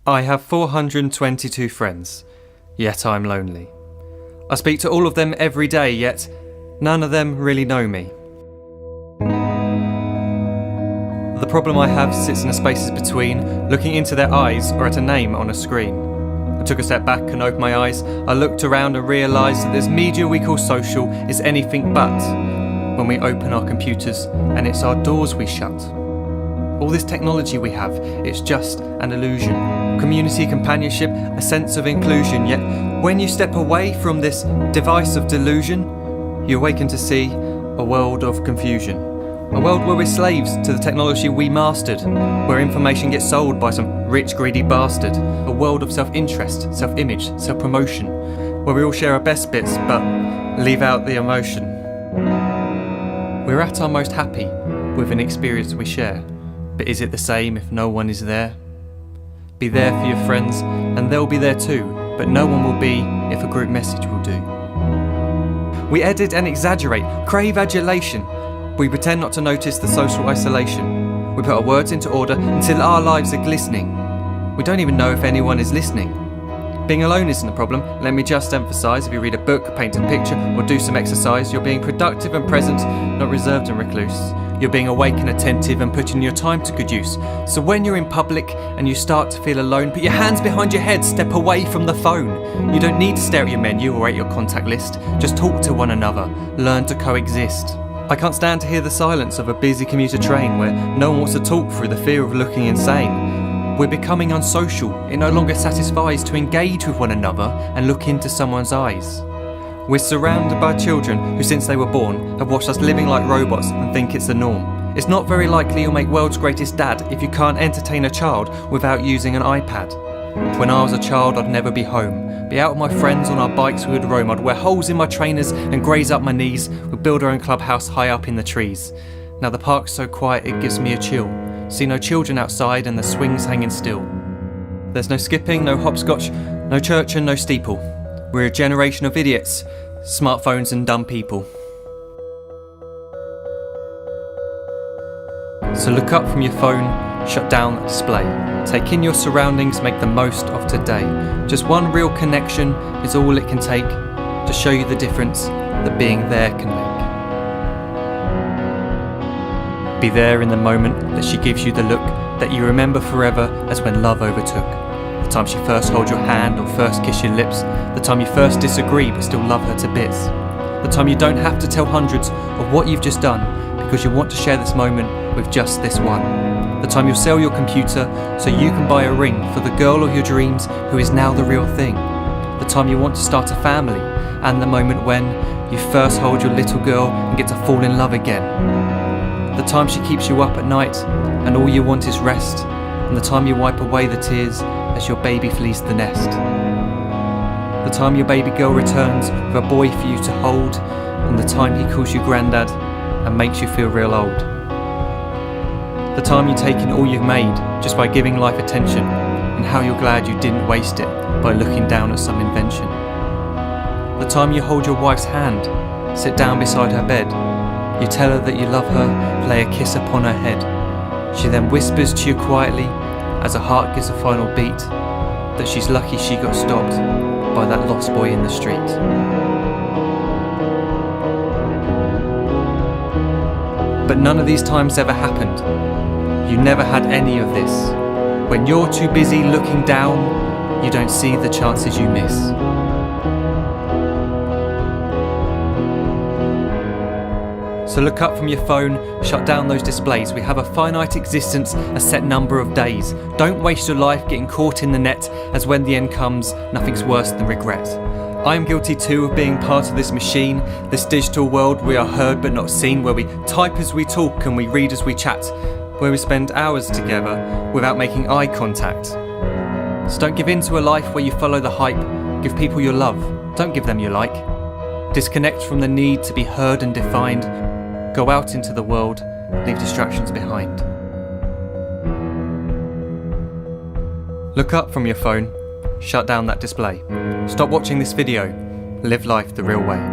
I have 422 friends, yet I'm lonely. I speak to all of them every day, yet none of them really know me. The problem I have sits in the spaces between looking into their eyes or at a name on a screen. I took a step back and opened my eyes. I looked around and realised that this media we call social is anything but when we open our computers and it's our doors we shut. All this technology we have, it's just an illusion. Community, companionship, a sense of inclusion. Yet when you step away from this device of delusion, you awaken to see a world of confusion. A world where we're slaves to the technology we mastered, where information gets sold by some rich, greedy bastard. A world of self-interest, self-image, self-promotion, where we all share our best bits but leave out the emotion. We're at our most happy with an experience we share. But is it the same if no one is there? Be there for your friends and they'll be there too, but no one will be if a group message will do. We edit and exaggerate, crave adulation. We pretend not to notice the social isolation. We put our words into order until our lives are glistening. We don't even know if anyone is listening. Being alone isn't a problem, let me just emphasise. If you read a book, paint a picture or do some exercise, you're being productive and present, not reserved and recluse. You're being awake and attentive and putting your time to good use. So when you're in public and you start to feel alone, put your hands behind your head, step away from the phone. You don't need to stare at your menu or at your contact list. Just talk to one another, learn to coexist. I can't stand to hear the silence of a busy commuter train where no one wants to talk through the fear of looking insane. We're becoming unsocial. It no longer satisfies to engage with one another and look into someone's eyes. We're surrounded by children who since they were born have watched us living like robots and think it's the norm. It's not very likely you'll make world's greatest dad if you can't entertain a child without using an iPad. When I was a child I'd never be home. Be out with my friends on our bikes we would roam. I'd wear holes in my trainers and graze up my knees. We'd build our own clubhouse high up in the trees. Now the park's so quiet it gives me a chill. See no children outside and the swings hanging still. There's no skipping, no hopscotch, no church and no steeple. We're a generation of idiots, smartphones and dumb people. So look up from your phone, shut down the display. Take in your surroundings, make the most of today. Just one real connection is all it can take to show you the difference that being there can make. Be there in the moment that she gives you the look that you remember forever as when love overtook. The time she first holds your hand or first kiss your lips. The time you first disagree but still love her to bits. The time you don't have to tell hundreds of what you've just done because you want to share this moment with just this one. The time you'll sell your computer so you can buy a ring for the girl of your dreams who is now the real thing. The time you want to start a family and the moment when you first hold your little girl and get to fall in love again. The time she keeps you up at night and all you want is rest. And the time you wipe away the tears as your baby flees the nest. The time your baby girl returns with a boy for you to hold, and the time he calls you granddad and makes you feel real old. The time you take in all you've made just by giving life attention, and how you're glad you didn't waste it by looking down at some invention. The time you hold your wife's hand, sit down beside her bed, you tell her that you love her, lay a kiss upon her head. She then whispers to you quietly as her heart gives a final beat that she's lucky she got stopped by that lost boy in the street. But none of these times ever happened. You never had any of this. When you're too busy looking down, you don't see the chances you miss. So look up from your phone, shut down those displays. We have a finite existence, a set number of days. Don't waste your life getting caught in the net, as when the end comes, nothing's worse than regret. I am guilty too of being part of this machine, this digital world we are heard but not seen, where we type as we talk and we read as we chat, where we spend hours together without making eye contact. So don't give in to a life where you follow the hype. Give people your love, don't give them your like. Disconnect from the need to be heard and defined. Go out into the world, leave distractions behind. Look up from your phone, shut down that display. Stop watching this video, live life the real way.